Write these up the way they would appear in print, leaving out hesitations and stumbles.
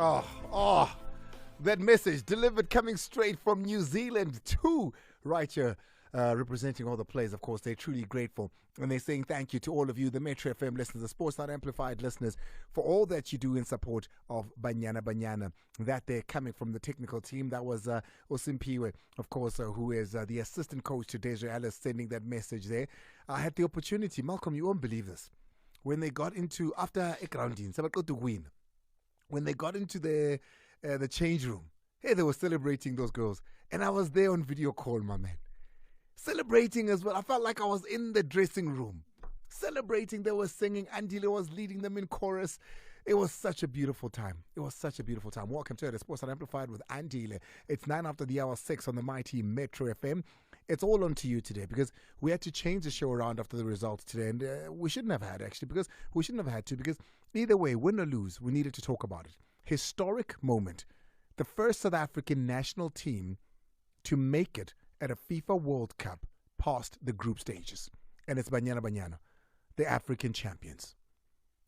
Oh, that message delivered coming straight from New Zealand too, right here. Representing all the players, of course, they're truly grateful. And they're saying thank you to all of you, the Metro FM listeners, the Sports Not Amplified listeners, for all that you do in support of Banyana Banyana. That they're coming from the technical team. That was Osimpiwe, of course, who is the assistant coach to Deja Ellis, sending that message there. I had the opportunity, Malcolm, you won't believe this. When they got into, after a grounding, when they got into the change room, hey, they were celebrating those girls. And I was there on video call, my man. Celebrating as well. I felt like I was in the dressing room. Celebrating, they were singing. Andile was leading them in chorus. It was such a beautiful time. It was such a beautiful time. Welcome to the Sports Amplified with Andile. It's 9 after the hour 6 on the mighty Metro FM. It's all on to you today because we had to change the show around after the results today. And we shouldn't have had, actually, because we shouldn't have had to. Because either way, win or lose, we needed to talk about it. Historic moment. The first South African national team to make it at a FIFA World Cup past the group stages. And it's Banyana Banyana, the African champions.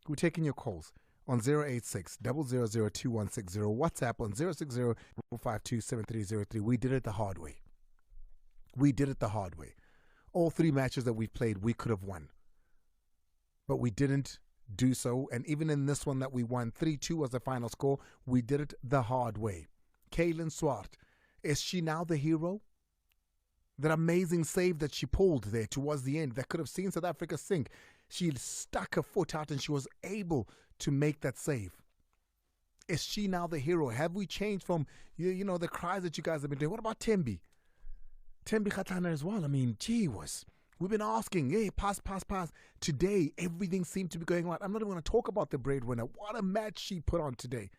We're taking your calls on 086 000 2160, WhatsApp on 060 452 7303. We did it the hard way. We did it the hard way. All three matches that we've played, we could have won. But we didn't do so. And even in this one that we won, 3-2 was the final score, we did it the hard way. Kaylin Swart, is she now the hero? That amazing save that she pulled there towards the end that could have seen South Africa sink. She stuck her foot out and she was able to make that save. Is she now the hero? Have we changed from, you know, the cries that you guys have been doing? What about Thembi Kgatlana as well? I mean, gee whiz. We've been asking, hey, pass. Today, everything seemed to be going right. I'm not even going to talk about the breadwinner. What a match she put on today.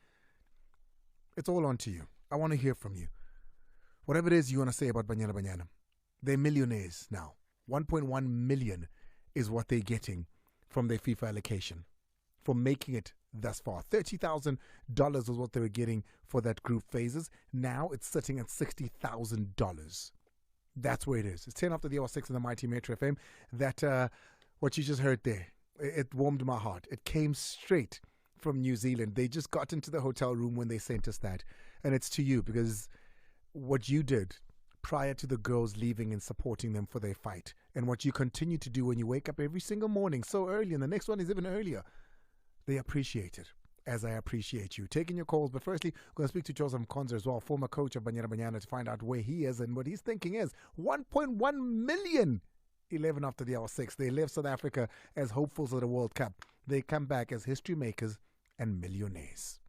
It's all on to you. I want to hear from you. Whatever it is you want to say about Banyana Banyana. They're millionaires now. 1.1 million is what they're getting from their FIFA allocation for making it thus far. $30,000 was what they were getting for that group phases. Now it's sitting at $60,000. That's where it is. It's 10 after the hour 6 in the mighty Metro FM. That, what you just heard there, it warmed my heart. It came straight from New Zealand. They just got into the hotel room when they sent us that. And it's to you because what you did prior to the girls leaving and supporting them for their fight, and what you continue to do when you wake up every single morning so early, and the next one is even earlier, they appreciate it, as I appreciate you. Taking your calls, but firstly, I'm going to speak to Joseph Mkonza as well, former coach of Banyana Banyana, to find out where he is and what he's thinking is. 1.1 million, 11 after the hour 6. They left South Africa as hopefuls of the World Cup. They come back as history makers and millionaires.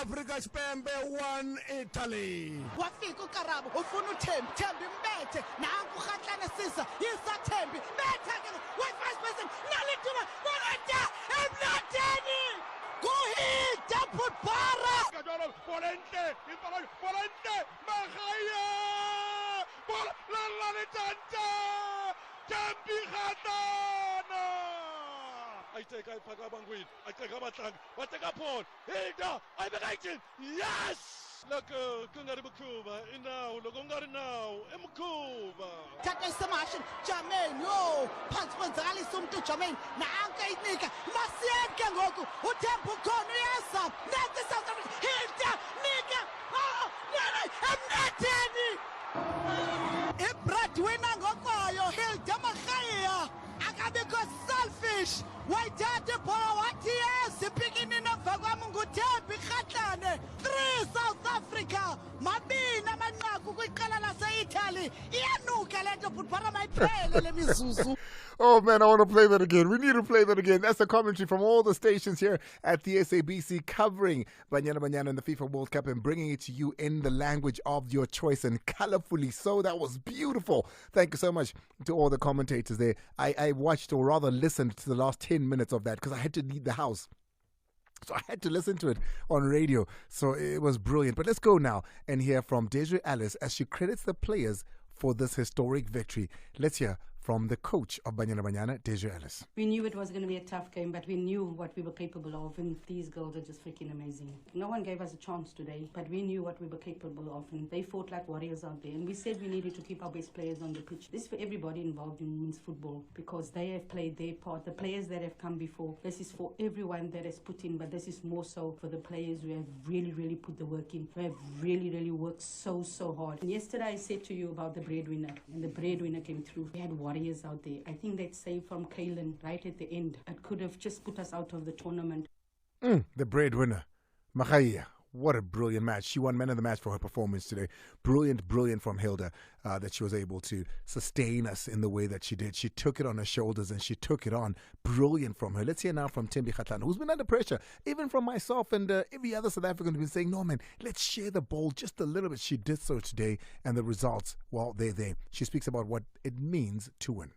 Africa Spembe 1 Italy. Wafika uKarabo ufuna uThembi mbethe nanku Kgatlana sisa yisa Thembi bethe ke we-vice president nalituna bonata emnateni kuhita putbara Volente Magaya la tanta Thembi Kgatlana. I take a Pagabangwin, I take a Batang, what take a pawn, Hilda, I begin, yes! Look, Kungaribukuma, in now, Logongari now, Mkuba. Tata Samashin, Jermaine, yo, Pansmanzali Sumtu Jermaine, Nanka Nika, Masienka Goku, Utempu Koniasa, Nata South Africa, Hilda, Nika, oh, I'm not Tenny. Ibradwina Gokoyo, Hilda Makaya, Akabiko selfish. Why did the what yes, picking in a Vagamungu Thembi Kgatlana, 3 South Africa, Mabina Manaku, Kalala Italy, Yanuka, let put Paramay let me Susu. Oh man, I want to play that again. We need to play that again. That's the commentary from all the stations here at the SABC covering Banyana Banyana in the FIFA World Cup and bringing it to you in the language of your choice and colorfully so. That was beautiful. Thank you so much to all the commentators there. I watched, or rather listened to the last 10 minutes of that because I had to leave the house. So I had to listen to it on radio. So it was brilliant. But let's go now and hear from Deja Ellis as she credits the players for this historic victory. Let's hear from the coach of Banyana Banyana, Ellis. We knew it was going to be a tough game, but we knew what we were capable of, and these girls are just freaking amazing. No one gave us a chance today, but we knew what we were capable of, and they fought like warriors out there. And we said we needed to keep our best players on the pitch. This is for everybody involved in women's football, because they have played their part. The players that have come before, this is for everyone that has put in, but this is more so for the players who have really, really put the work in, who have really, really worked so hard. And yesterday I said to you about the breadwinner, and the breadwinner came through. We had warriors out there. I think that save from Kaylin right at the end, it could have just put us out of the tournament. The breadwinner, amaGwijo. What a brilliant match. She won man of the match for her performance today. Brilliant from Hilda that she was able to sustain us in the way that she did. She took it on her shoulders and she took it on. Brilliant from her. Let's hear now from Thembi Kgatlana, who's been under pressure, even from myself and every other South African who's been saying, no, man, let's share the ball just a little bit. She did so today, and the results, well, they're there. She speaks about what it means to win.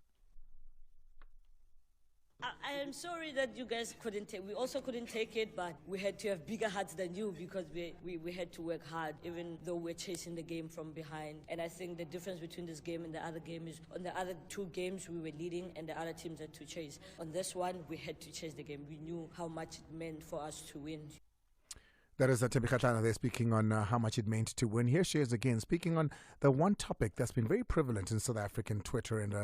I am sorry that you guys couldn't take. We also couldn't take it, but we had to have bigger hearts than you, because we had to work hard, even though we're chasing the game from behind. And I think the difference between this game and the other game is, on the other two games we were leading and the other teams had to chase. On this one, we had to chase the game. We knew how much it meant for us to win. That is Thembi Kgatlana there, speaking on how much it meant to win. Here she is again, speaking on the one topic that's been very prevalent in South African Twitter and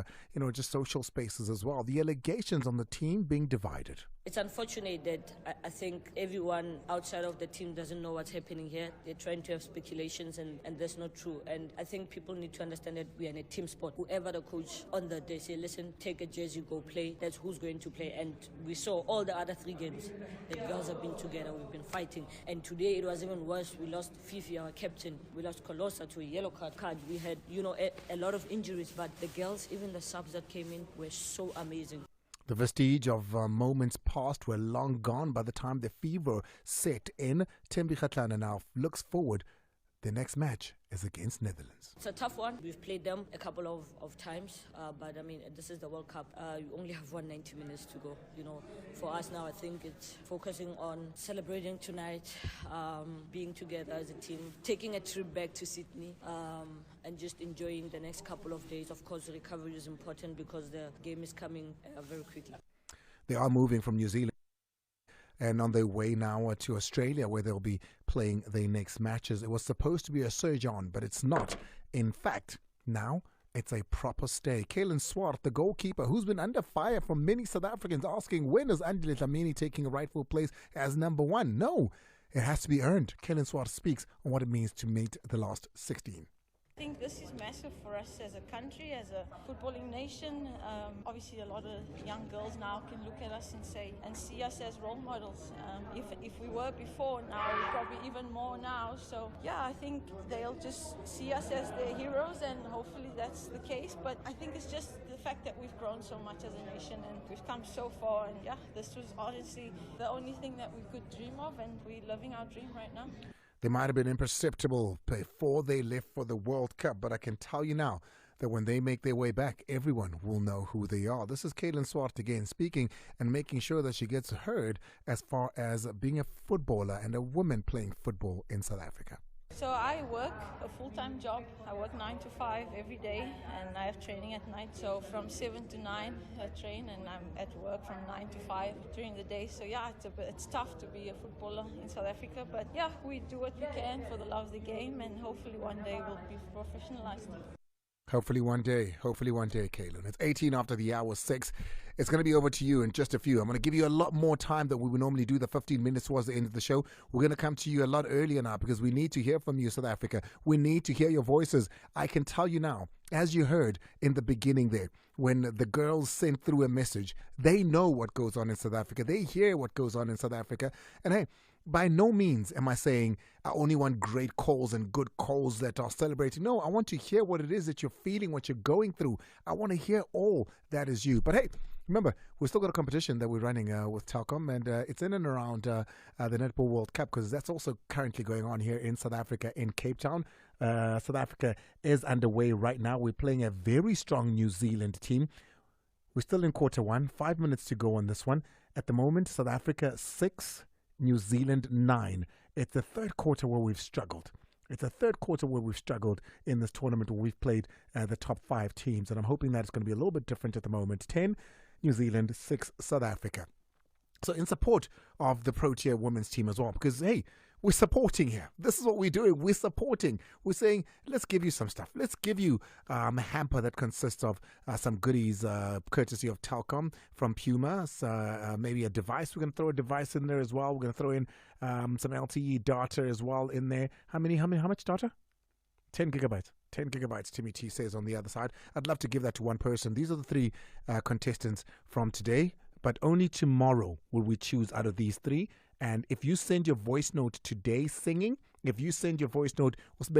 just social spaces as well: the allegations on the team being divided. It's unfortunate that I think everyone outside of the team doesn't know what's happening here. They're trying to have speculations, and that's not true. And I think people need to understand that we are in a team sport. Whoever the coach on the day say, listen, take a jersey, go play, that's who's going to play. And we saw all the other 3 games. The girls have been together, we've been fighting. And today it was even worse. We lost Fifi, our captain. We lost Colossa to a yellow card. We had, a lot of injuries, but the girls, even the subs that came in, were so amazing. The vestige of moments past were long gone by the time the fever set in. Thembi Kgatlana now looks forward. The next match is against Netherlands. It's a tough one. We've played them a couple of times, but I mean, this is the World Cup. You only have 190 minutes to go. For us now, I think it's focusing on celebrating tonight, being together as a team, taking a trip back to Sydney, and just enjoying the next couple of days. Of course, recovery is important because the game is coming very quickly. They are moving from New Zealand and on their way now to Australia, where they'll be playing their next matches. It was supposed to be a surge on, but it's not. In fact, now it's a proper stay. Swart, the goalkeeper, who's been under fire from many South Africans, asking, when is Andile taking a rightful place as number 1? No, it has to be earned. Swart speaks on what it means to meet the last 16. I think this is massive for us as a country, as a footballing nation. Obviously, a lot of young girls now can look at us and see us as role models. If we were before, now we're probably even more now. So yeah, I think they'll just see us as their heroes, and hopefully that's the case. But I think it's just the fact that we've grown so much as a nation and we've come so far. And yeah, this was honestly the only thing that we could dream of, and we're living our dream right now. They might have been imperceptible before they left for the World Cup, but I can tell you now that when they make their way back, everyone will know who they are. This is Swart again speaking and making sure that she gets heard as far as being a footballer and a woman playing football in South Africa. So I work a full-time job. I work 9 to 5 every day, and I have training at night. So from 7 to 9 I train, and I'm at work from 9 to 5 during the day. So yeah, it's tough to be a footballer in South Africa, but yeah, we do what we can for the love of the game, and hopefully one day we'll be professionalized. Hopefully one day, Kaylin. It's 18 after the hour 6. It's going to be over to you in just a few. I'm going to give you a lot more time than we would normally do. The 15 minutes towards the end of the show. We're going to come to you a lot earlier now because we need to hear from you, South Africa. We need to hear your voices. I can tell you now, as you heard in the beginning there, when the girls sent through a message, they know what goes on in South Africa. They hear what goes on in South Africa. And hey, by no means am I saying I only want great calls and good calls that are celebrating. No, I want to hear what it is that you're feeling, what you're going through. I want to hear all that is you. But hey, remember, we've still got a competition that we're running with Telkom, and it's in and around the Netball World Cup, because that's also currently going on here in South Africa, in Cape Town. South Africa is underway right now. We're playing a very strong New Zealand team. We're still in quarter 1, 5 minutes to go on this one. At the moment, South Africa 6, New Zealand 9. It's the third quarter where we've struggled. It's a third quarter where we've struggled in this tournament where we've played the top 5 teams. And I'm hoping that it's going to be a little bit different at the moment. 10 New Zealand, 6 South Africa. So in support of the Protea women's team as well, because, hey, we're supporting here. This is what we're doing. We're supporting. We're saying, let's give you some stuff. Let's give you a hamper that consists of some goodies courtesy of Telkom from Puma. So, maybe a device. We're going to throw a device in there as well. We're going to throw in some LTE data as well in there. How much data? 10 gigabytes. 10 gigabytes, Timmy T says on the other side. I'd love to give that to one person. These are the 3 contestants from today, but only tomorrow will we choose out of these 3. And if you send your voice note today singing, if you send your voice note, you're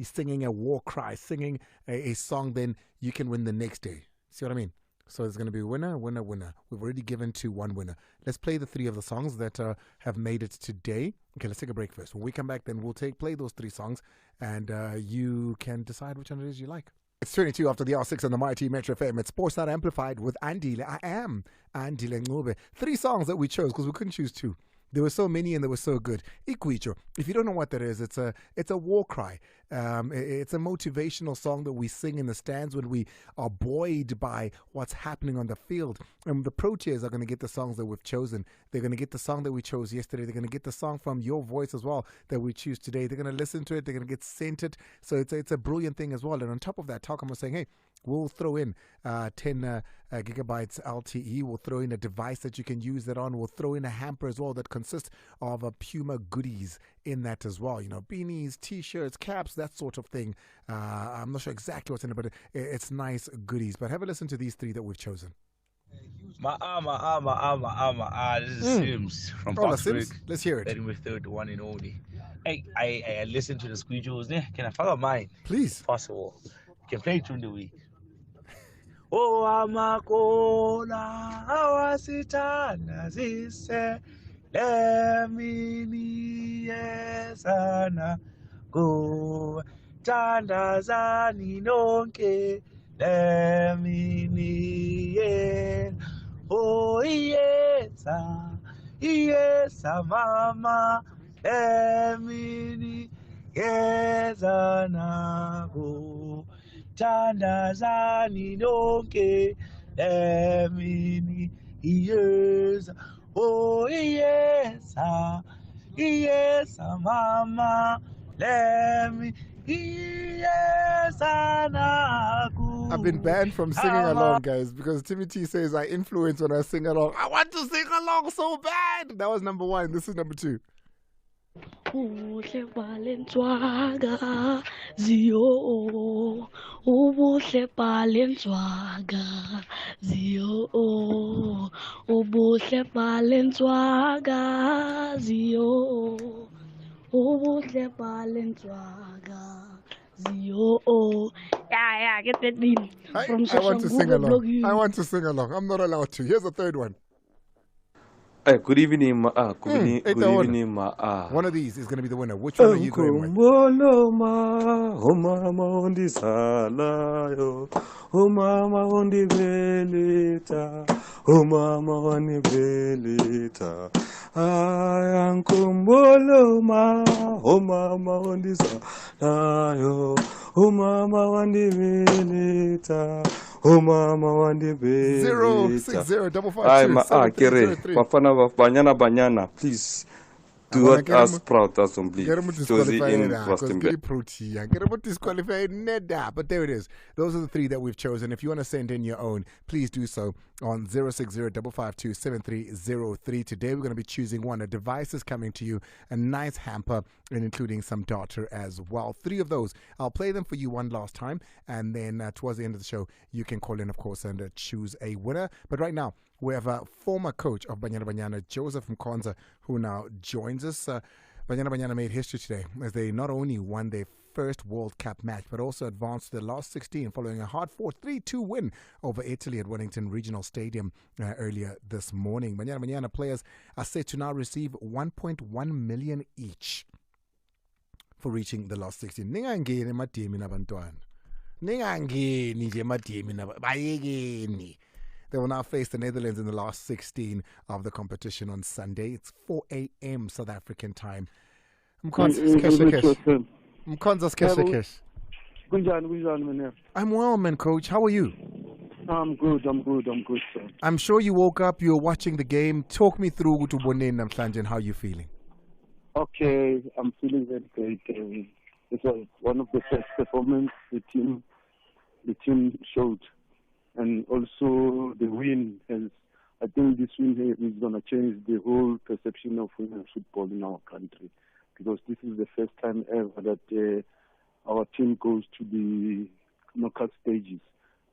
singing a war cry, singing a song, then you can win the next day. See what I mean? So it's going to be winner, winner, winner. We've already given to one winner. Let's play the 3 of the songs that have made it today. Okay, let's take a break first. When we come back, then we'll play those 3 songs, and you can decide which one it is you like. It's 22 after the R6 on the Mighty Metro FM. It's Sports Not Amplified with Andile. I am Andile Ncube. 3 songs that we chose because we couldn't choose 2. There were so many and they were so good. amaGwijo, if you don't know what that is, it's a war cry. It's a motivational song that we sing in the stands when we are buoyed by what's happening on the field. And the Proteas are going to get the songs that we've chosen. They're going to get the song that we chose yesterday. They're going to get the song from your voice as well that we choose today. They're going to listen to it. They're going to get sent it. So it's a brilliant thing as well. And on top of that, Telkom was saying, hey, we'll throw in 10 gigabytes LTE. We'll throw in a device that you can use that on. We'll throw in a hamper as well that consists of Puma goodies in that as well. You know, beanies, T-shirts, caps, that sort of thing. I'm not sure exactly what's in it, but it's nice goodies. But have a listen to these 3 that we've chosen. This is Sims from Parksburg. Let's hear it. Letting with third one and only. I listened to the Squeegeos. Can I follow mine? Please. If possible. You can play it during the week. Oh, amakola, awasitana zise, lemini yesana, go, tandazani nonke, lemini yen, oh, yesa mama, lemini yesana, go. Tandazani nonke emini yes oh yes mama lemi yes anaku. I've been banned from singing along, guys, because Timmy T says I influence when I sing along. I want to sing along so bad. That was number 1. This is number 2. Ubuhle balenswaga zio ubuhle balenswaga zio ubuhle balenswaga zio ubuhle balenswaga zio. Yeah, get that beat. I want to sing along. I want to sing along. I'm not allowed to. Here's the 3rd one. Good evening, Ma. Good evening, Ma. One of these is going to be the winner. Which one are you going with? Oh mama wandi be 0605523. Bafana Banyana Banyana, please do what us proud as on please. Get him disqualified. But there it is. Those are the 3 that we've chosen. If you want to send in your own, please do so on 06055527303. Today we're going to be choosing one. A device is coming to you, a nice hamper, and including some data as well. 3 of those. I'll play them for you one last time, and then towards the end of the show, you can call in, of course, and choose a winner. But right now, we have a former coach of Banyana Banyana, Joseph Mkonza, who now joins us. Banyana Banyana made history today as they not only won their first World Cup match, but also advanced to the last 16 following a hard-fought 3-2 win over Italy at Wellington Regional Stadium earlier this morning. Banyana Banyana players are set to now receive 1.1 million each for reaching the last 16. Ningangeni emademi nabantwana. Ningangeni nje emademi bayekeni. They will now face the Netherlands in the last 16 of the competition on Sunday. It's 4 a.m. South African time. Mkonza Skheshe. I'm well, man, coach. How are you? I'm good, sir. I'm sure you woke up, you were watching the game. Talk me through Utubone Namhlanje and how you feeling. Okay, I'm feeling very great. It was one of the best performances the team showed. And also the win I think this win here is going to change the whole perception of women's football in our country, because this is the first time ever that our team goes to the knockout stages.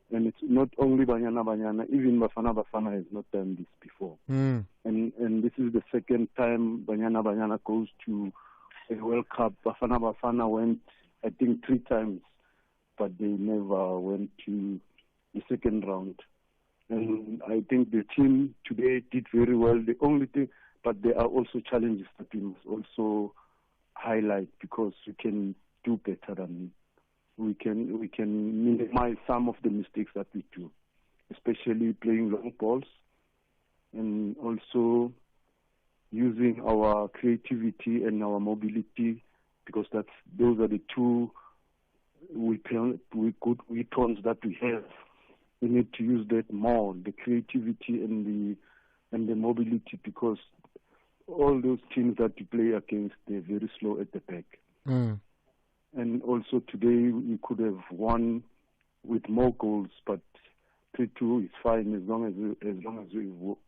And it's not only Banyana Banyana, even Bafana Bafana has not done this before. And this is the second time Banyana Banyana goes to a World Cup. Bafana Bafana went, I think, 3 times, but they never went to the second round. And I think the team today did very well. The only thing, but there are also challenges that we must also highlight, because we can do better than we can minimize some of the mistakes that we do, especially playing long balls and also using our creativity and our mobility, because those are the 2 good weapons that we have. We need to use that more, the creativity and the mobility, because all those teams that we play against, they're very slow at the back. And also today we could have won with more goals, but 3-2 is fine as long as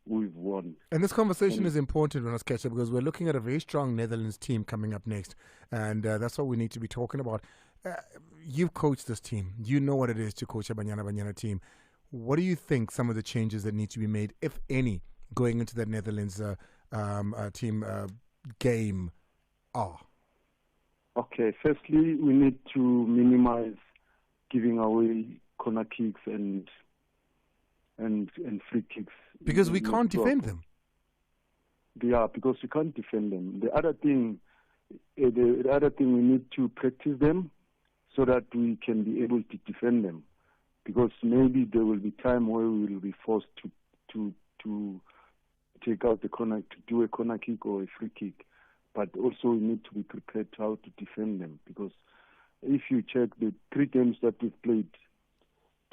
we've won. And this conversation is important, Skheshe, because we're looking at a very strong Netherlands team coming up next, and that's what we need to be talking about. You've coached this team. You know what it is to coach a Banyana Banyana team. What do you think some of the changes that need to be made, if any, going into that Netherlands team game are? Okay, firstly, we need to minimize giving away corner kicks and free kicks. Because we can't defend them. Yeah, because we can't defend them. The other thing we need to practice them so that we can be able to defend them. Because maybe there will be time where we will be forced to take out the corner, to do a corner kick or a free kick. But also we need to be prepared how to defend them. Because if you check the 3 games that we've played,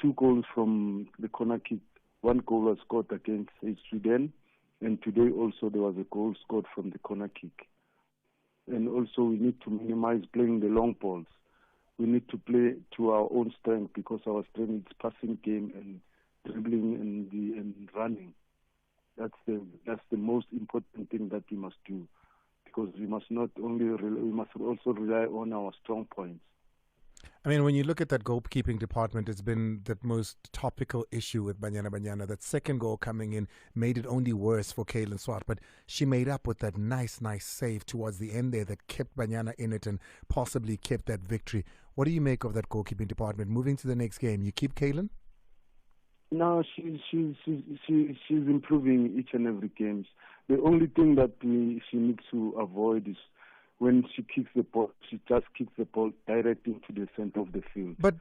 2 goals from the corner kick, 1 goal was scored against Sweden, and today also there was a goal scored from the corner kick. And also we need to minimize playing the long balls. We need to play to our own strength, because our strength is passing game and dribbling and running. That's the most important thing that we must do, because we must not only we must also rely on our strong points. I mean, when you look at that goalkeeping department, it's been the most topical issue with Banyana Banyana. That second goal coming in made it only worse for Kaylin Swart, but she made up with that nice save towards the end there that kept Banyana in it and possibly kept that victory. What do you make of that goalkeeping department? Moving to the next game, you keep Kaylin? No, she's improving each and every game. The only thing that she needs to avoid is when she kicks the ball, she just kicks the ball directly into the center of the field. But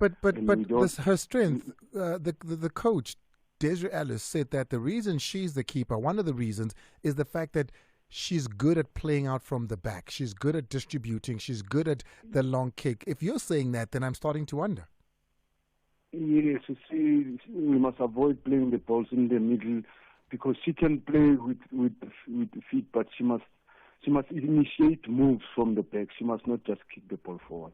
her strength, the coach, Desiree Ellis, said that the reason she's the keeper, one of the reasons, is the fact that she's good at playing out from the back. She's good at distributing. She's good at the long kick. If you're saying that, then I'm starting to wonder. Yes, we must avoid playing the balls in the middle, because she can play with the feet, but she must initiate moves from the back. She must not just kick the ball forward.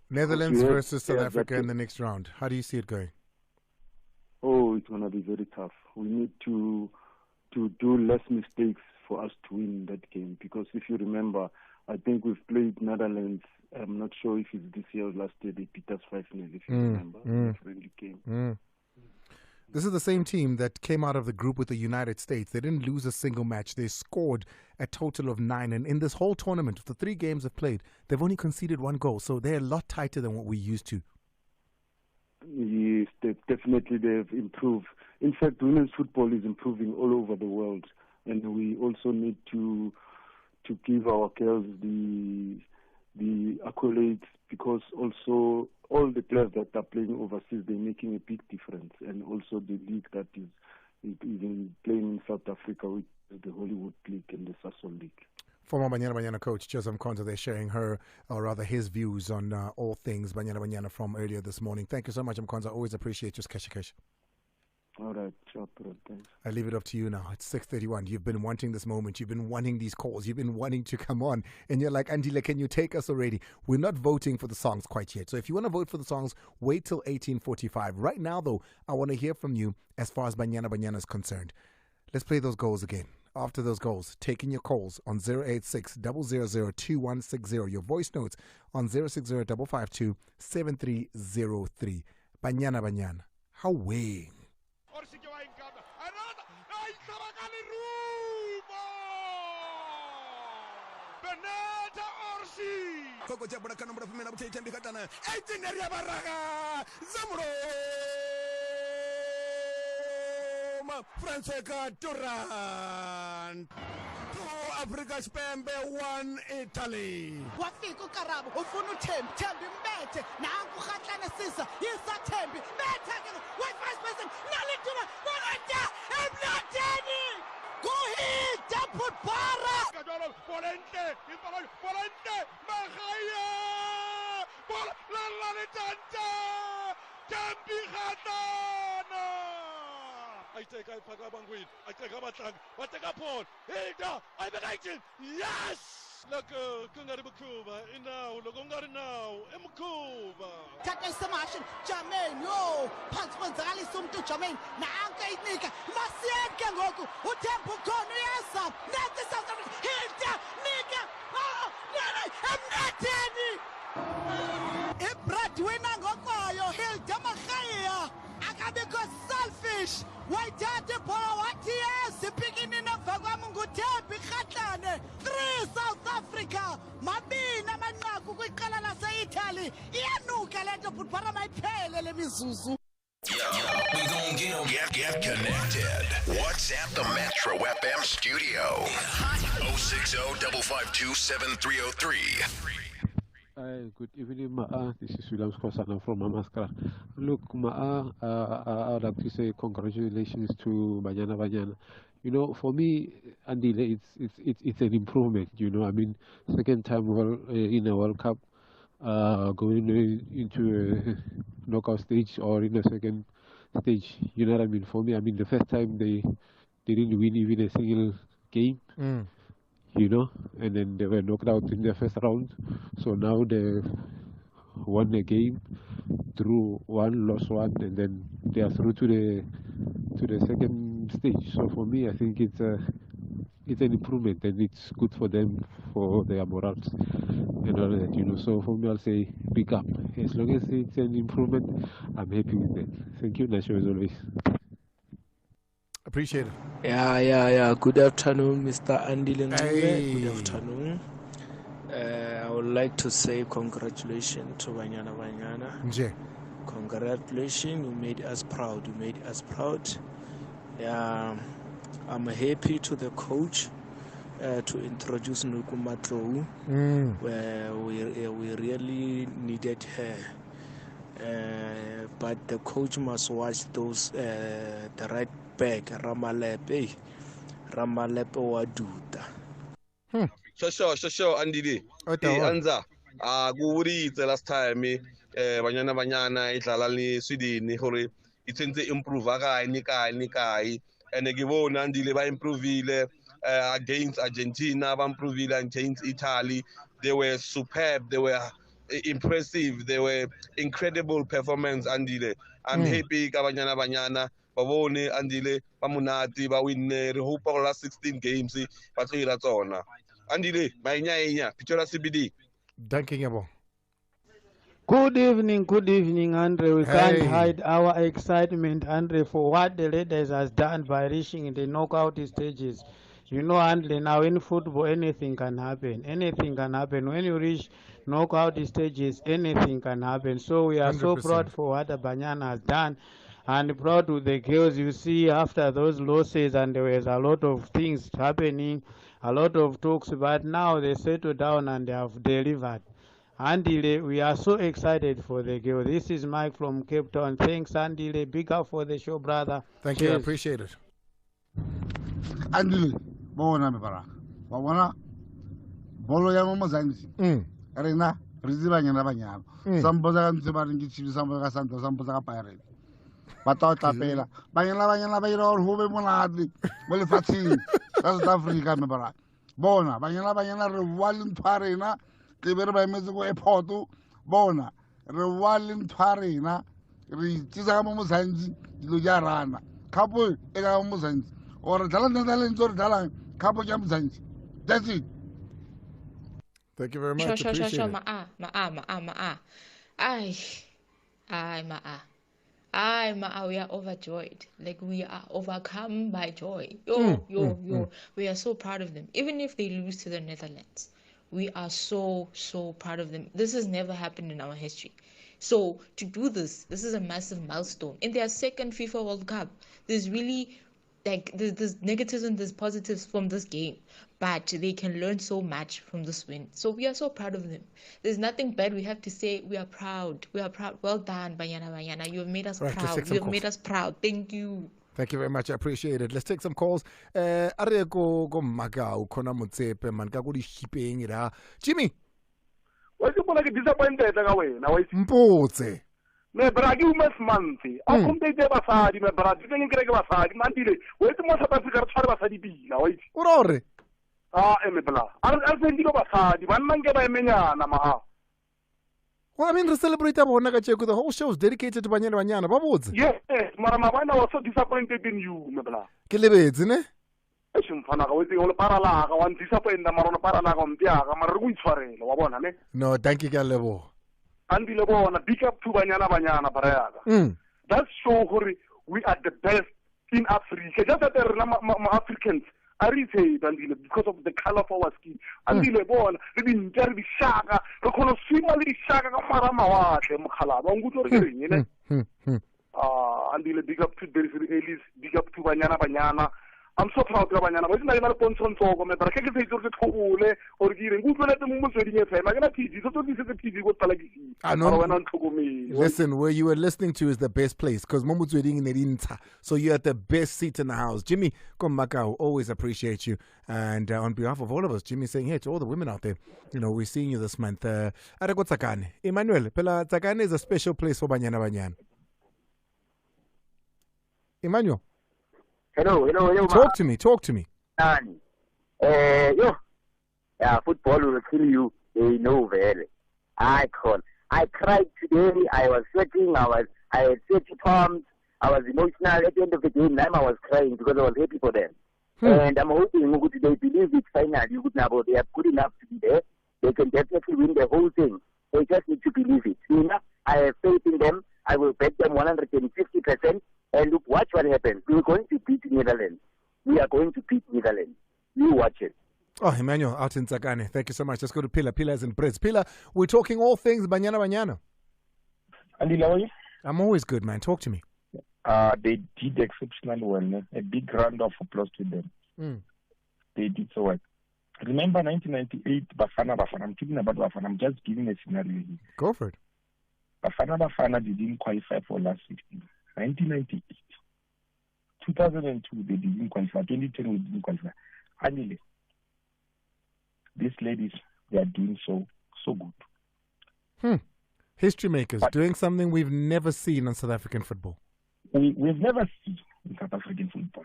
Netherlands versus South Africa in the next round. How do you see it going? Oh, it's going to be very tough. We need to do less mistakes for us to win that game, because if you remember, I think we've played Netherlands. I'm not sure if it's this year or last year. They beat us 5-0, if you remember, the friendly game. This is the same team that came out of the group with the United States. They didn't lose a single match. They scored a total of 9. And in this whole tournament, the 3 games they've played, they've only conceded 1 goal. So they're a lot tighter than what we used to. Yes, they've improved. In fact, women's football is improving all over the world. And we also need to give our girls the accolades, because also all the players that are playing overseas, they're making a big difference. And also the league that is even playing in South Africa, which is the Hollywood League and the Sasol League. Former Banyana Banyana coach Joseph Mkonza, they're sharing her, or rather his views on all things Banyana Banyana from earlier this morning. Thank you so much, Mkonza. Always appreciate your Skheshe. All right, sure, thanks. I leave it up to you now. It's 6:31. You've been wanting this moment. You've been wanting these calls. You've been wanting to come on. And you're like, Andile, can you take us already? We're not voting for the songs quite yet. So if you want to vote for the songs, wait till 18:45. Right now, though, I want to hear from you as far as Banyana Banyana is concerned. Let's play those goals again. After those goals, taking your calls on 086 000 2160. Your voice notes on 060 552 7303. Banyana Banyana. How weighing? Koko jabura kana mura fumena buthe Thembi Kgatlana 18 area baraga zamuro Francesca Durant 2 Africa Spembe 1 Italy wafika ukarabo ufuna Thembi mbethe nangu Kgatlana sisa yisa Thembi betha ke with vice president naliduma bonata emnateni go hit put para Volente Magaya la tanta Thembi Kgatlana I take amaGwijo I take amaTlang I take Paul Hilda I begin yes look kungari mkhuba inawo lokungari nawo emkhuba thatha isemashin Jermaine yo phansi kwenzakalisa umuntu Jermaine nanka inika masiyeke ngoku uThembi ukhona uyeza nathi South Africa Hilda nika emnatheni ibreadwinner ngokwayo Hilda Magaya akabikho selfish wayithatha ibhola wathi yes iphikini nemva kwami nguThembi Kgatlana 3 South Africa mabini amanqaku kwiqala lase-Italy iyanuka lento futhi phara mayiphele le mizuzu. We gon' get connected. WhatsApp the Metro FM studio. 060-552-7303. Good evening, Ma'a. This is Swart Skheshe from Amaskara. Look, Ma'a, I'd like to say congratulations to Banyana Banyana. You know, for me, Andile, it's an improvement. You know, I mean, second time in a World Cup, going into a knockout stage or in a second stage. You know what I mean? For me, I mean, the first time they didn't win even a single game. You know, and then they were knocked out in the first round. So now they won the game, drew one, lost one, and then they are through to the second stage. So for me, I think it's an improvement, and it's good for them, for their morals and all that. You know, so for me, I'll say big up. As long as it's an improvement, I'm happy with that. Thank you, Nasho, as always. Appreciate it. Yeah. Good afternoon, Mr. Andile. Hey. Good afternoon. I would like to say congratulations to Banyana Banyana. Congratulations, you made us proud. Yeah, I'm happy to the coach to introduce Nukumatrou, where we really needed her. But the coach must watch those the right back Ramalepe Waduta. Sure, Andile. Anza. Guri the last time Banyana Banyana idlala ni Sweden hore itsenze improve nikai and givona Andile ba improve against Argentina, ba improve against Italy. They were superb, they were impressive, they were incredible performance. Andile, I'm happy Banyana Banyana babone Andile bamunati ba win re hope for last 16 games ba tsira tsona. Andile mainya picture CBD. Thanking you. Good evening, Andre. We can't hide our excitement, Andre, for what the ladies has done by reaching the knockout stages. You know, Andre, now in football, anything can happen. When you reach knockout stages, anything can happen. So we are 100%. So proud for what the Banyana has done, and proud with the girls. You see, after those losses, and there was a lot of things happening, a lot of talks, but now they settled down and they have delivered. Andile, we are so excited for the girl. This is Mike from Cape Town. Thanks, Andile. Big up for the show, brother. Thank you. I appreciate it. Andile, bona me para. Bona bolo ya mo Mozambique rena re di Banyana samboza ka ntse ba reng ke Chiefs samboza ka Santos samboza ka Pirates ba tapela Banyana ba ira gore ho be monate mo lefatsheng ka South Africa me bara bona Banyana re wa le ntwarena ke be re ba emetse go airport bona re wa le ntwarena re tsisa mo Mozambique dilo ja rana kapo e ka mo Mozambique or talent or talent kapo ja Mozambique. That's it. Thank you very much. Appreciate it. Ma'a, we are overjoyed. Like, we are overcome by joy. We are so proud of them. Even if they lose to the Netherlands, we are so proud of them. This has never happened in our history. So to do this is a massive milestone. In their second FIFA World Cup, there's really there's negatives and there's positives from this game, but they can learn so much from this win. So we are so proud of them. There's nothing bad we have to say. We are proud. We are proud. Well done, Banyana. You have made us proud. You have made us proud. Thank you. Thank you very much. I appreciate it. Let's take some calls. Are go magao kona motsepe man ka go di shipping ira. Jimmy. What's you like disappointed ka wena? Mpotse. Me bragi umas manti. Akum de basadi me bragi ke ngire ke basadi mandile. Wait mo South Africa re tshware basadi bila, wait. Urore. Me bla. Ar sendilo basadi, ban mange ba emenyana ma. Well, I mean, we celebrate bona ka cheko. The whole show is dedicated to Banyana. Babotse. Yes, mara mabana was so disappointed in you, me bla. Ke lebetse ne? Mfana ka wetsi o le parala ka wa disappoint mara ona parala ka mpia ka mara re go itshwarela wa bona ne? No, thank you ka lebo. Andile bona, big up to Banyana Banyana. That show we are the best in Africa. Just that the Africans are retained because of the color of our skin. Andile bona, we been very shaka. We can swim a little shaka ka mara mawatle mkhala. Ba nguto re ring ne? Andile big up to Ellis, big up to Banyana. I'm so proud of Banyana. What's my name? Ponson Sogo. Me barake ke sejo ke thobole or gire. Ngutlwe le mo motsweding e fema. Kana TV. So this is the TV go talagisi. Listen, where you were listening to is the best place because momutsweding in Erinta. So you're at the best seat in the house. Jimmy Komakao, always appreciate you. And on behalf of all of us, Jimmy saying hey to all the women out there, we're seeing you this month. Arago Tsakane. Emmanuel, Pela Tsakane is a special place for Banyana. Emmanuel. Hello. Talk to me. Football will kill you. They know very. I cried today. I was sweating. I had sweaty palms. I was emotional. At the end of the game, I was crying because I was happy for them. And I'm hoping they believe it finally. They are good enough to be there. They can definitely win the whole thing. They just need to believe it. I have faith in them. I will bet them 150%. And look, watch what happens. We're going to beat Netherlands. We are going to beat Netherlands. You watch it. Oh, Emmanuel, out in Tsakane. Thank you so much. Let's go to Pila. Pila is in Brits. Pila, we're talking all things Banyana. Andile, how are you? I'm always good, man. Talk to me. They did exceptionally well. A big round of applause to them. They did so well. Remember 1998, Bafana. I'm talking about Bafana. I'm just giving a scenario here. Go for it. Bafana didn't qualify for last 16. 1998, 2002, they didn't qualify. 2010, we didn't qualify. Andile, these ladies, they are doing so good. History makers doing something we've never seen in South African football. We've never seen in South African football.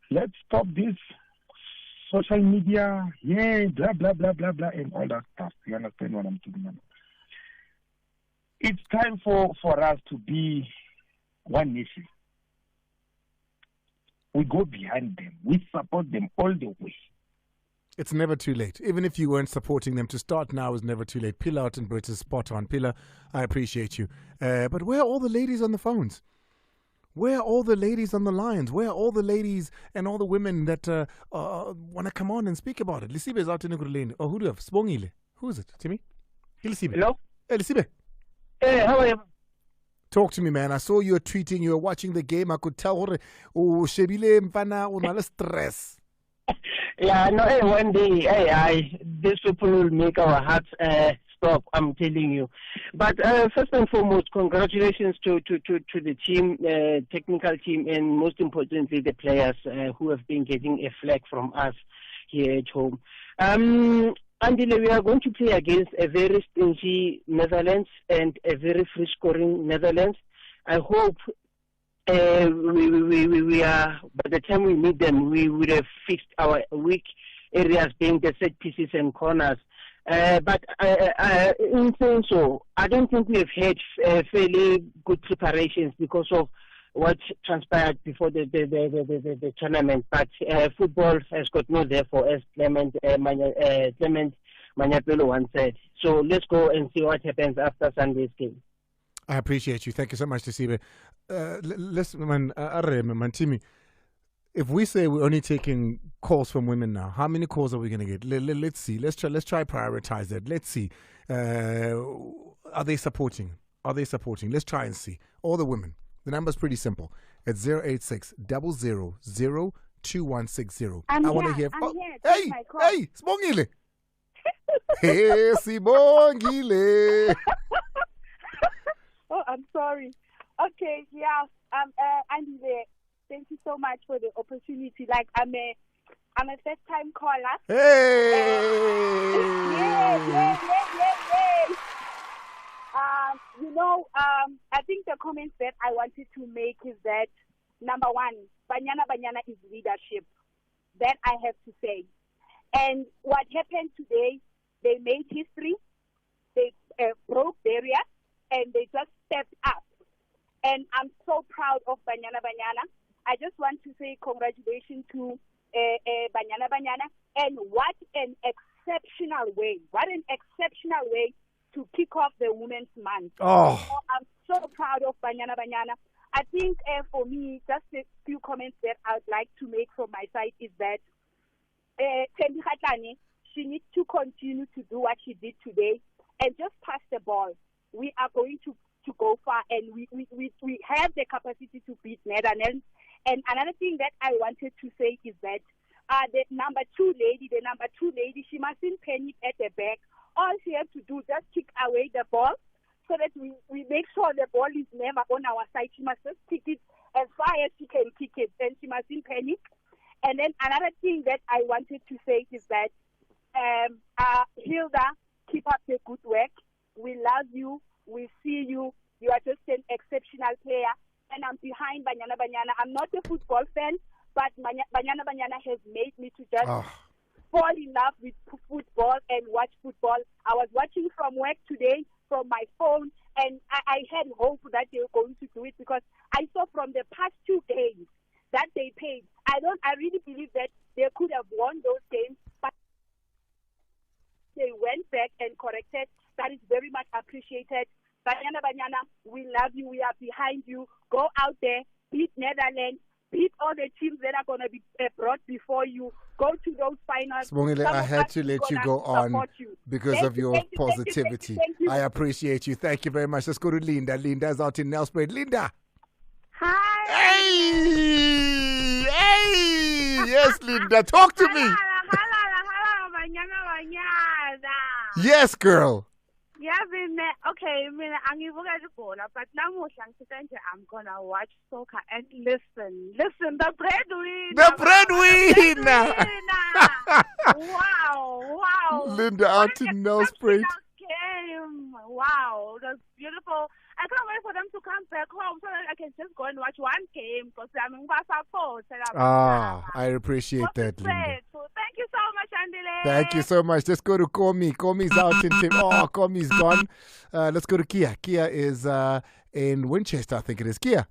Let's stop this social media, blah, blah, blah, blah, blah, and all that stuff. You understand what I'm talking about? It's time for us to be one nation. We go behind them. We support them all the way. It's never too late. Even if you weren't supporting them, to start now is never too late. Pilla out in Brits is spot on. Pilla, I appreciate you. But where are all the ladies on the phones? Where are all the ladies on the lines? Where are all the ladies and all the women that want to come on and speak about it? Lisibe is out in Ukurlane. Oh, who do you have? Spongile. Who is it? Timmy? Lisibe. Hello? Hey, Lisibe. Hey, how are you? Talk to me, man. I saw you were tweeting. You were watching the game. I could tell. Shebile mpana unala stress. Yeah, no. Hey, one day, these people will make our hearts stop. I'm telling you. But first and foremost, congratulations to the team, technical team, and most importantly, the players who have been getting a flag from us here at home. Andile, we are going to play against a very stingy Netherlands and a very free-scoring Netherlands. I hope we are, by the time we meet them, we would have fixed our weak areas, being the set pieces and corners. But in saying so, I don't think we have had fairly good preparations because of what transpired before the tournament. But football has got no therefore, as Clement Manyapelo once said. So let's go and see what happens after Sunday's game. I appreciate you. Thank you so much, Tisibe. Listen, man, Timmy, if we say we're only taking calls from women now, how many calls are we going to get? Let's see. Let's try prioritize it. Let's see. Are they supporting? Let's try and see. All the women. The number's pretty simple. It's 086 000 2160. I want to hear. Hey, Sibongile. Hey, Sibongile. Oh, I'm sorry. Okay, yeah. Andile, thank you so much for the opportunity. Like, I'm a first-time caller. Hey. Yeah. I think the comments that I wanted to make is that, number one, Banyana Banyana is leadership. That I have to say. And what happened today, they made history, they broke barriers, and they just stepped up. And I'm so proud of Banyana Banyana. I just want to say congratulations to Banyana Banyana. And what an exceptional way to kick off the Women's Month. Oh. So I'm so proud of Banyana Banyana. I think for me, just a few comments that I'd like to make from my side is that Thembi Kgatlana, she needs to continue to do what she did today and just pass the ball. We are going to go far, and we have the capacity to beat Netherlands. And another thing that I wanted to say is that the number two lady, she mustn't panic at the back. All she has to do is just kick away the ball so that we make sure the ball is never on our side. She must just kick it as far as she can kick it, and she mustn't panic. And then another thing that I wanted to say is that Hilda, keep up the good work. We love you. We see you. You are just an exceptional player. And I'm behind Banyana Banyana. I'm not a football fan, but Banyana Banyana has made me to just fall in love with football and watch football. I was watching from work today from my phone, and I had hope that they were going to do it because I saw from the past 2 games that they played. I really believe that they could have won those games, but they went back and corrected. That is very much appreciated. Banyana Banyana, we love you. We are behind you. Go out there, beat Netherlands, beat all the teams that are going to be brought before you. Go to those finals. Sibongile, I had to let you go on because of your positivity. Thank you. I appreciate you. Thank you very much. Let's go to Linda. Linda's out in Nelspruit. Linda. Hi. Hey. Yes, Linda. Talk to me. Hello, Yes, girl. Yeah, okay, angibuka ibhola, but namuhla ngithi I'm gonna watch soccer and listen, the breadwinner. Wow. Linda out in Nelspruit. Wow, that's beautiful. I can't wait for them to come back home so that I can just go and watch one game because I'm in support. I appreciate that, Linda. Thank you so much, Andile. Thank you so much. Let's go to Komi. Komi's out in Tim. Oh, Komi's gone. Let's go to Kia. Kia is in Winchester, I think it is. Kia.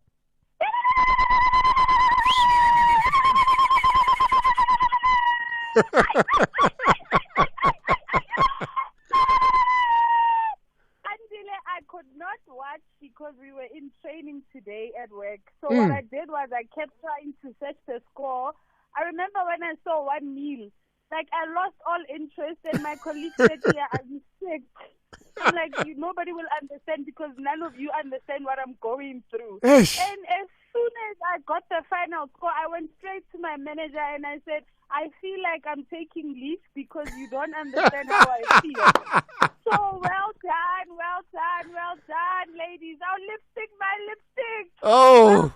I could not watch because we were in training today at work. So what I did was I kept trying to search the score. I remember when I saw 1-0, like I lost all interest, and my colleague said, "Yeah, I'm sick." I'm like, nobody will understand because none of you understand what I'm going through. Ish. And as soon as I got the final score, I went straight to my manager and I said, "I feel like I'm taking leave because you don't understand how I feel." So well done, ladies. My lipstick. Oh,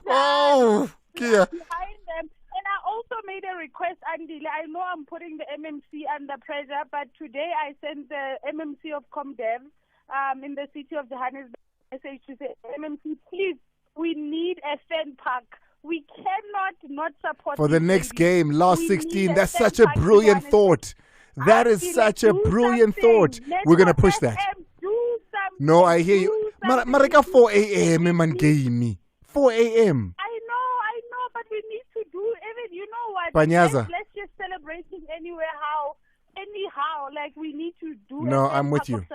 Kia. Behind them. And I also made a request, Andile. I know I'm putting the MMC under pressure, but today I sent the MMC of Comdev in the city of Johannesburg message to say, MMC, please, we need a fan park. We cannot not support for the next game, last we 16. need That's a fan such a park in brilliant Johannesburg. thought. That is such a brilliant thought. We're going to push that. No, I hear you. Marika 4 a.m. man game. 4 a.m. I know, but we need to do even, you know what? Banyaza. Let's just celebrating anyhow, like we need to do. No, I'm with you.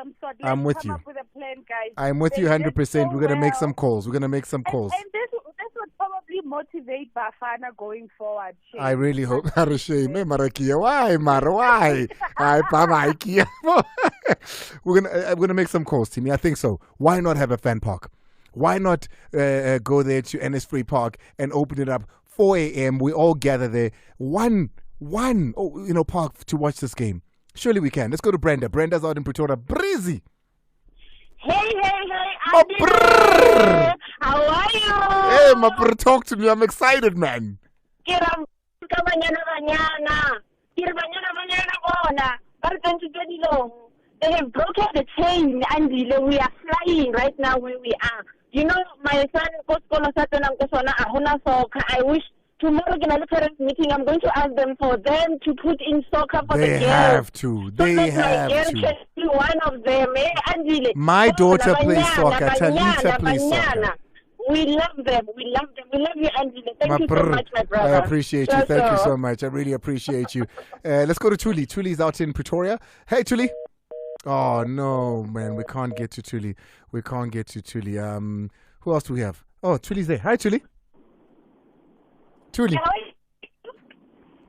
I'm with you. Up with a plan, guys. I'm with you 100%. We're going to make some calls. We're going to make some calls. And this would probably motivate Bafana going forward. Shane. I really hope. Marakia, why, Mara? Why? We're gonna make some calls, Timmy. I think so. Why not have a fan park? Why not go there to NS Free Park and open it up 4 a.m. We all gather there. One park to watch this game. Surely we can. Let's go to Brenda. Brenda's out in Pretoria. Breezy. Hey. How are you? Hey, my brother, talk to me. I'm excited, man. Banyana Banyana. They have broken the chain, and we are flying right now where we are. You know, my son goes I wish tomorrow in a parents meeting, I'm going to ask them for them to put in soccer for the girls. They have to. They have to. Can be one of them. My daughter plays soccer. Talita plays soccer. We love them. We love you, Andile. Thank you so much, my brother. I appreciate you. Thank you so much. I really appreciate you. Let's go to Tuli. Tuli's out in Pretoria. Hey, Tuli. Oh, no, man. We can't get to Tuli. Who else do we have? Oh, Tuli's there. Hi, Tuli.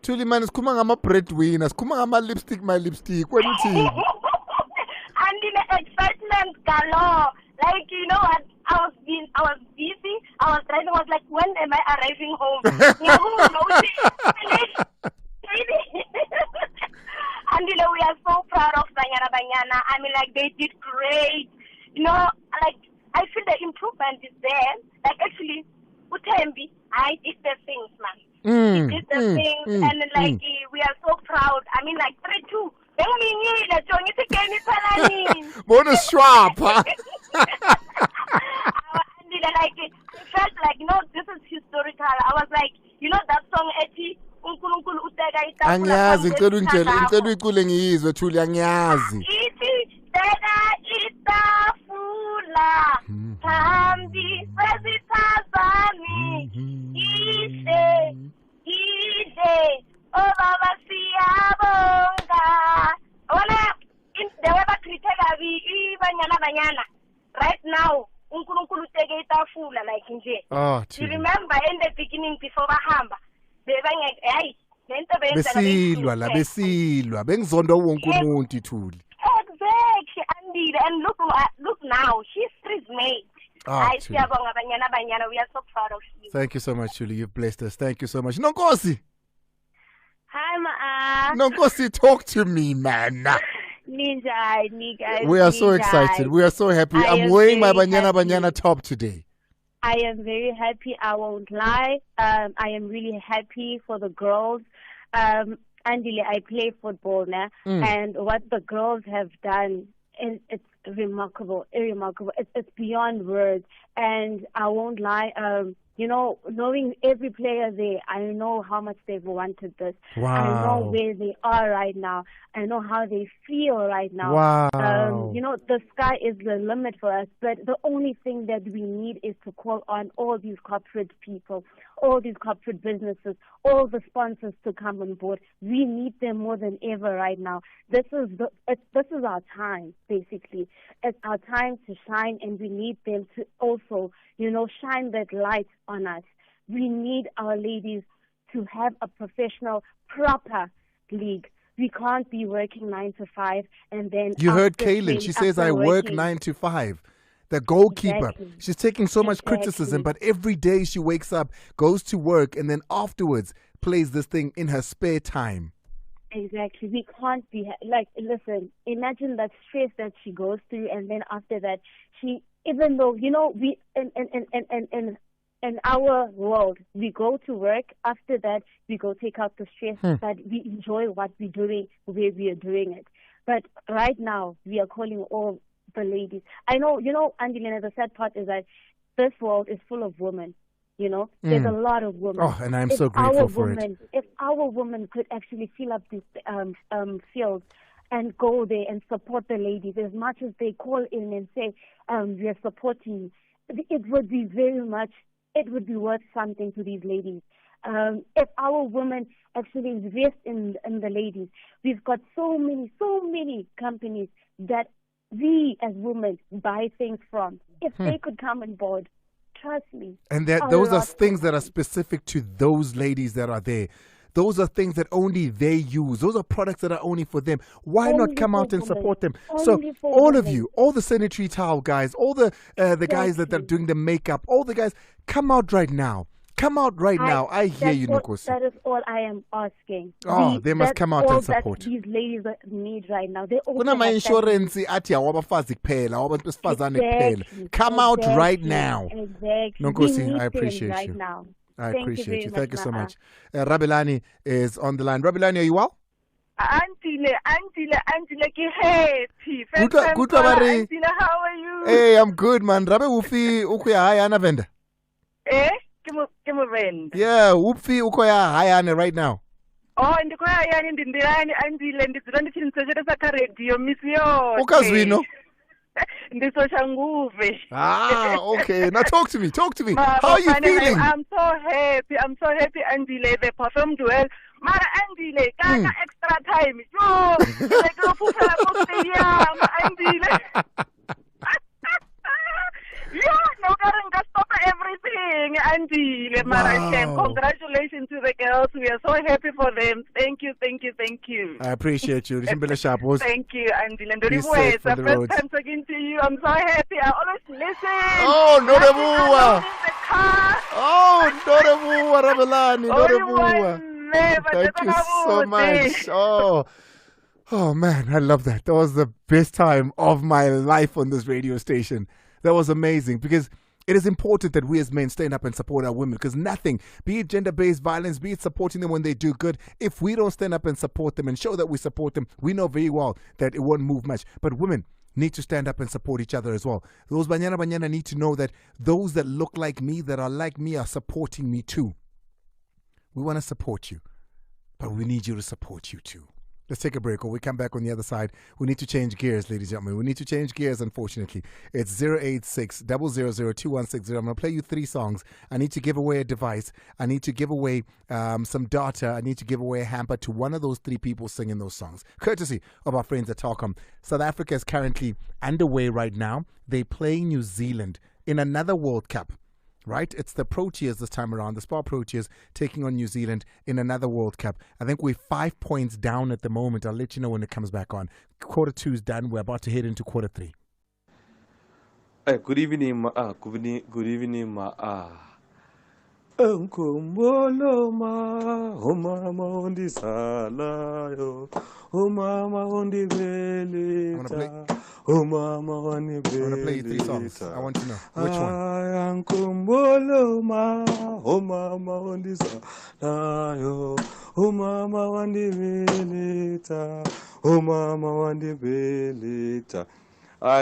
Tuli, man, it's kumang ama breadwinner. It's kumang ama lipstick, my lipstick. What do you think? And the excitement galore. Like, you know what? I was busy. I was driving. I was like, when am I arriving home? And we are so proud of Banyana Banyana. I mean, like, they did great. You know, like, I feel the improvement is there. Like, actually, Thembi, I did the things, man. He did the things, and like we are so proud. I mean, like 3-2. Bonus swap, huh? Like, I felt like, you know, this is historical. I was like, you know, that song, Eti, uNkulunkulu uteka itafula. Angiyazi, ngicela ungicela ngiyizwe Thuli, angiyazi. Ithi teka itafula, Thembi sezithazani, ide, oh baba siyabonga. Ona, the way back Banyana Banyana, right now, uNkulunkulu uteka itafula like nje. Oh, you remember in the beginning before bahamba, besilwa bengizonda wonke umuntu Thuli. Exactly, and look now, history's made. Siyabonga Banyana Banyana, we are so proud of you. Thank you so much, Thuli. You've blessed us. Thank you so much. Nonkosi. Hi, Ma. Nonkosi, talk to me, man. Ninja. We are so excited. We are so happy. I'm wearing my Banyana Banyana top today. I am very happy. I won't lie. I am really happy for the girls. Andile, I play football now, and what the girls have done, it's remarkable. It's beyond words. And I won't lie. You know, knowing every player there, I know how much they've wanted this. Wow. I know where they are right now. I know how they feel right now. Wow. You know, the sky is the limit for us, but the only thing that we need is to call on all these corporate people, all these corporate businesses, all the sponsors to come on board. We need them more than ever right now. This is our time, basically. It's our time to shine, and we need them to also, you know, shine that light on us. We need our ladies to have a professional, proper league. We can't be working 9 to 5 and then. You heard Kaylin. She says, I work 9 to 5. The goalkeeper. Exactly. She's taking so much criticism, but every day she wakes up, goes to work, and then afterwards plays this thing in her spare time. Exactly. We can't be like, listen, imagine that stress that she goes through, and then after that, she, even though, you know, we, and in our world, we go to work. After that, we go take out the stress, but we enjoy what we're doing, where we are doing it. But right now, we are calling all the ladies. I know, Andile, the sad part is that this world is full of women. There's a lot of women. Oh, and I'm so grateful for it. If our women could actually fill up these fields and go there and support the ladies as much as they call in and say, we are supporting you, it would be worth something to these ladies. If our women actually invest in the ladies, we've got so many companies that we as women buy things from. If they could come on board, trust me. And those are things that are specific to those ladies that are there. Those are things that only they use. Those are products that are only for them. Why not come out and support them? So all of you, all the sanitary towel guys, all the guys that are doing the makeup, all the guys, come out right now. Come out right now. I hear you, Nkosi. That is all I am asking. They must come out and support. That's all that these ladies need right now. They also have insurance. Come out right now. Exactly. Nkosi, I appreciate you. Right now. I appreciate you. Thank you so much. Rabelani is on the line. Rabelani, are you well? Andile, ke happy. Good, Andile, how are you? Hey, I'm good, man. Rabe ufi ukuya haya ana venda. Yeah, ufi ukuya haya ana right now. Oh, ndikoya haya ndindirani Andile ndizira ndichinitsechera saka radio miss yo. Ukazwino. Okay. Now talk to me. How are you feeling? I'm so happy, Andile. They performed well. Mara Andile, kaka extra time. Yo, like Andile. No, stop everything, Andile. Wow. Congratulations to the girls. We are so happy for them. Thank you. I appreciate you. Thank you, Andile. Be safe on the road. First time talking to you. I'm so happy. I always listen. Oh, no in the car. Oh, no Rabelani, Thank you so much. Oh man, I love that. That was the best time of my life on this radio station. That was amazing because it is important that we as men stand up and support our women, because nothing, be it gender-based violence, be it supporting them when they do good, if we don't stand up and support them and show that we support them, we know very well that it won't move much. But women need to stand up and support each other as well. Those Banyana need to know that those that look like me, that are like me, are supporting me too. We want to support you, but we need you to support you too. Let's take a break. When we come back on the other side, we need to change gears, ladies and gentlemen. We need to change gears, unfortunately. It's 086-000-2160. I'm going to play you 3 songs. I need to give away a device. I need to give away some data. I need to give away a hamper to one of those 3 people singing those songs, courtesy of our friends at Telkom. South Africa is currently underway right now. They play New Zealand in another World Cup. Right? It's the Proteas this time around, the Spar Proteas taking on New Zealand in another World Cup. I think we're 5 points down at the moment. I'll let you know when it comes back on. Quarter 2 is done. We're about to head into quarter 3. Good evening, ma. Good evening, ma. Mama on the salayo, mama on the belly. Mama on the belly. I want to play you 3 songs. I want to know which one. Mama on the salayo, mama on the belly. Mama on the belly.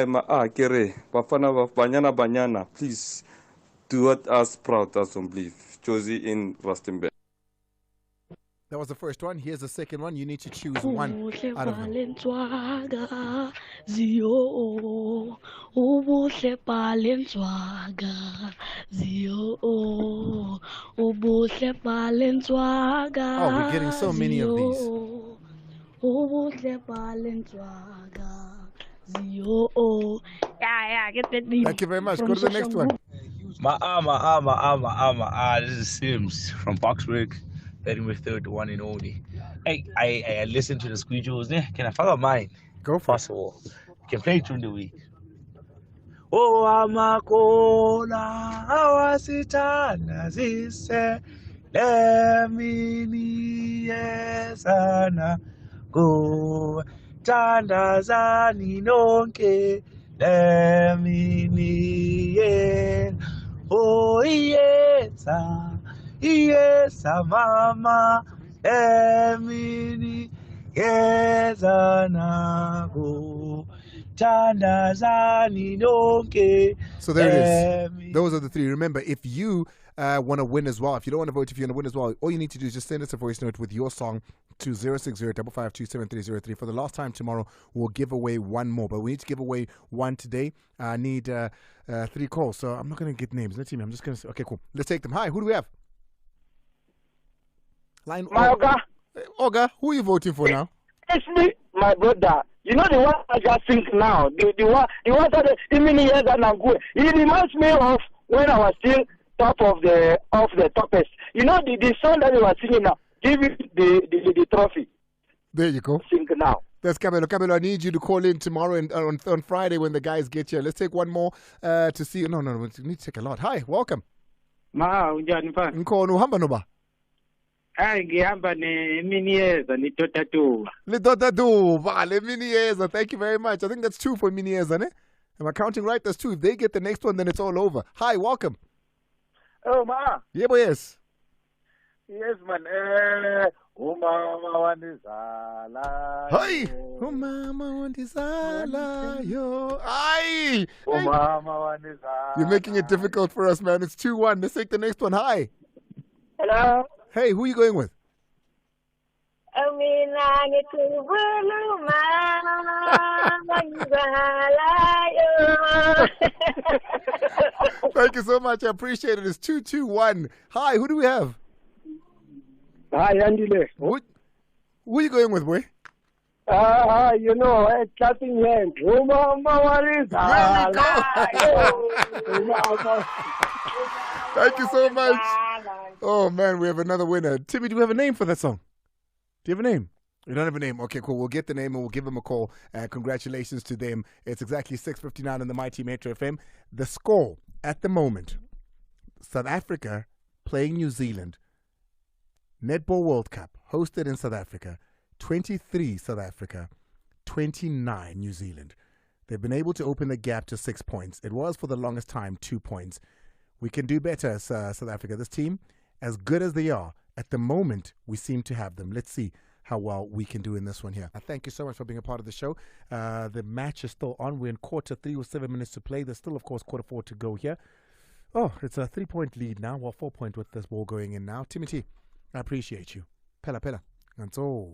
Ma kere Bafana Banyana, please do us proud as on believe. Josie in Rustenburg. That was the first one. Here's the second one. You need to choose one out of them. Oh, we're getting so many of these. Thank you very much. Go to the next one. This is Sims from Boxburg, heading with third one and only. I listened to the Squeejos. Can I follow mine? Go for it. You can play it during the week. Oh, amakola, awasitana zise, lemini yesana go, tandazani nonke, lemini yen. Oh, iyeza, iyeza mama, emini, yeza nako, tandazani nonke. So there it is. Those are the three. Remember, if you want to win as well, if you don't want to vote, if you want to win as well, all you need to do is just send us a voice note with your song to 060-552-7303. For the last time tomorrow, we'll give away one more, but we need to give away one today. I need 3 calls, so I'm not going to get names. Let's see me. I'm just going to say, okay, cool. Let's take them. Hi, who do we have? Line Oga. Oga, who are you voting for now? It's me, my brother. You know the one I just think now. The one that the many years and Ncube. It reminds me of when I was still top of the toppest. You know the song that we were singing now. Give it the trophy. There you go. Sing now. That's Kabelo. Kabelo, I need you to call in tomorrow and on Friday when the guys get here. Let's take one more to see. No, we need to take a lot. Hi, welcome. Ma, unjani mfana? Nkono uhamba noba? Ngihamba neMinieza nitotatuba. Litotatuba, leMinieza. Thank you very much. I think that's 2 for Minieza, ne? Am I counting right? That's 2. If they get the next one, then it's all over. Hi, welcome. Oh, ma. Yeah, boy, yes. Yes, man. Umama wandizala. Hi. Umama wandizala yo. Ay. Umama wandizala. You're making it difficult for us, man. It's 2-1. Let's take the next one. Hi. Hello. Hey, who are you going with? Thank you so much. I appreciate it. It's 2-1. Hi, who do we have? Hi, Andile. Who are you going with, boy? You know, clapping hands. Thank you so much. Oh, man, we have another winner. Timmy, do we have a name for that song? Do you have a name? We don't have a name. Okay, cool. We'll get the name and we'll give them a call. Congratulations to them. It's exactly 6:59 on the Mighty Metro FM. The score at the moment, South Africa playing New Zealand. Netball World Cup, hosted in South Africa. 23 South Africa, 29 New Zealand. They've been able to open the gap to 6 points. It was for the longest time 2 points. We can do better, South Africa. This team, as good as they are, at the moment, we seem to have them. Let's see how well we can do in this one here. Thank you so much for being a part of the show. The match is still on. We're in quarter 3 with 7 minutes to play. There's still, of course, quarter 4 to go here. Oh, it's a 3-point lead now. Well, 4-point with this ball going in now. Timothy, I appreciate you. Pella. And so...